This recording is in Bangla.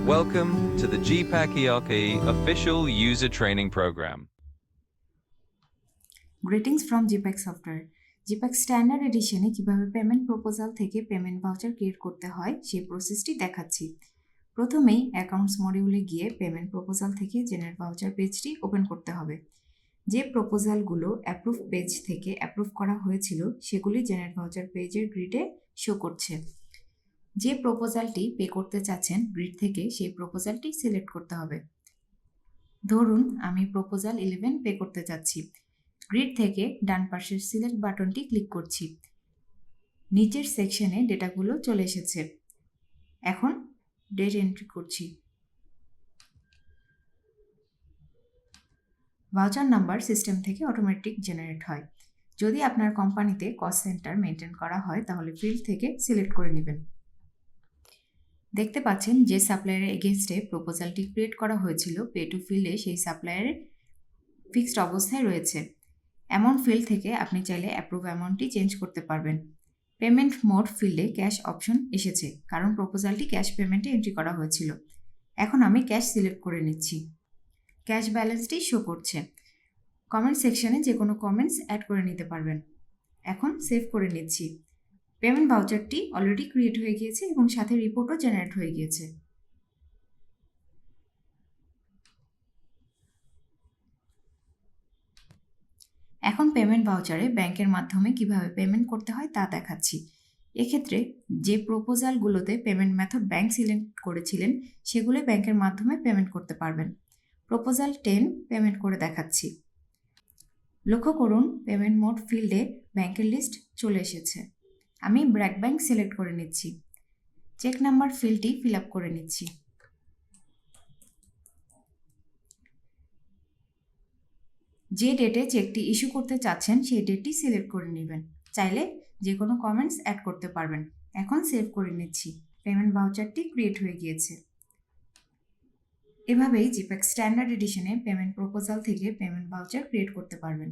Welcome to the GPAC ERP official user training program. Greetings from GPAC Software. GPAC standard এডিশনে কিভাবে পেমেন্ট প্রপোজাল থেকে পেমেন্ট ভাউচার ক্রিয়েট করতে হয় সেই প্রসেসটি দেখাচ্ছি। প্রথমেই অ্যাকাউন্টস মডিউলে গিয়ে পেমেন্ট প্রপোজাল থেকে জেনারেট ভাউচার পেজটি ওপেন করতে হবে। যে প্রপোজালগুলো অ্যাপ্রুভ পেজ থেকে অ্যাপ্রুভ করা হয়েছিল সেগুলি জেনারেট ভাউচার পেজের গ্রিডে শো করছে। যে প্রপোজালটি পে করতে চাচ্ছেন গ্রিড থেকে সেই প্রপোজালটি সিলেক্ট করতে হবে। ধরুন আমি প্রপোজাল 11 পে করতে চাচ্ছি। গ্রিড থেকে ডান পাশের সিলেক্ট বাটনটি ক্লিক করছি। নিচের সেকশনে ডেটাগুলো চলে এসেছে। এখন ডেট এন্ট্রি করছি। ভাউচার নাম্বার সিস্টেম থেকে অটোমেটিক জেনারেট হয়। যদি আপনার কোম্পানিতে কস্ট সেন্টার মেনটেন করা হয় তাহলে ফিল্ড থেকে সিলেক্ট করে নেবেন। দেখতে পাচ্ছেন যে সাপ্লায়ারের এগেইনস্টে প্রপোজালটি ক্রিয়েট করা হয়েছিল পে টু ফিল্ডে সেই সাপ্লায়ারের ফিক্সড অবস্থায় রয়েছে। অ্যামাউন্ট ফিল্ড থেকে আপনি চাইলে অ্যাপ্রুভ অ্যামাউন্টটি চেঞ্জ করতে পারবেন। পেমেন্ট মোড ফিল্ডে ক্যাশ অপশন এসেছে কারণ প্রপোজালটি ক্যাশ পেমেন্টে এন্ট্রি করা হয়েছিল। এখন আমি ক্যাশ সিলেক্ট করে নিচ্ছি। ক্যাশ ব্যালেন্সটি শো করছে। কমেন্ট সেকশনে যে কোনো কমেন্টস অ্যাড করে নিতে পারবেন। এখন সেভ করে নিচ্ছি। পেমেন্ট ভাউচারটি অলরেডি ক্রিয়েট হয়ে গিয়েছে এবং সাথে রিপোর্টও জেনারেট হয়ে গিয়েছে। এখন পেমেন্ট ভাউচারে ব্যাংকের মাধ্যমে কিভাবে পেমেন্ট করতে হয় তা দেখাচ্ছি। এক্ষেত্রে যে প্রপোজালগুলোতে পেমেন্ট মেথড ব্যাংক সিলেক্ট করেছিলেন সেগুলো ব্যাংকের মাধ্যমে পেমেন্ট করতে পারবেন। প্রপোজাল 10 পেমেন্ট করে দেখাচ্ছি। লক্ষ্য করুন পেমেন্ট মোড ফিল্ডে ব্যাংকের লিস্ট চলে এসেছে। আমি ব্র্যাক ব্যাংক সিলেক্ট করে নিচ্ছি। চেক নাম্বার ফিল্ডটি ফিল আপ করে নিচ্ছি। যে ডেটে চেকটি ইস্যু করতে চাচ্ছেন সেই ডেটটি সিলেক্ট করে নেবেন। চাইলে যে কোনো কমেন্টস অ্যাড করতে পারবেন। এখন সেভ করে নিচ্ছি। পেমেন্ট ভাউচারটি ক্রিয়েট হয়ে গিয়েছে। এভাবেই জিপ্যাক স্ট্যান্ডার্ড এডিশনে পেমেন্ট প্রপোজাল থেকে পেমেন্ট ভাউচার ক্রিয়েট করতে পারবেন।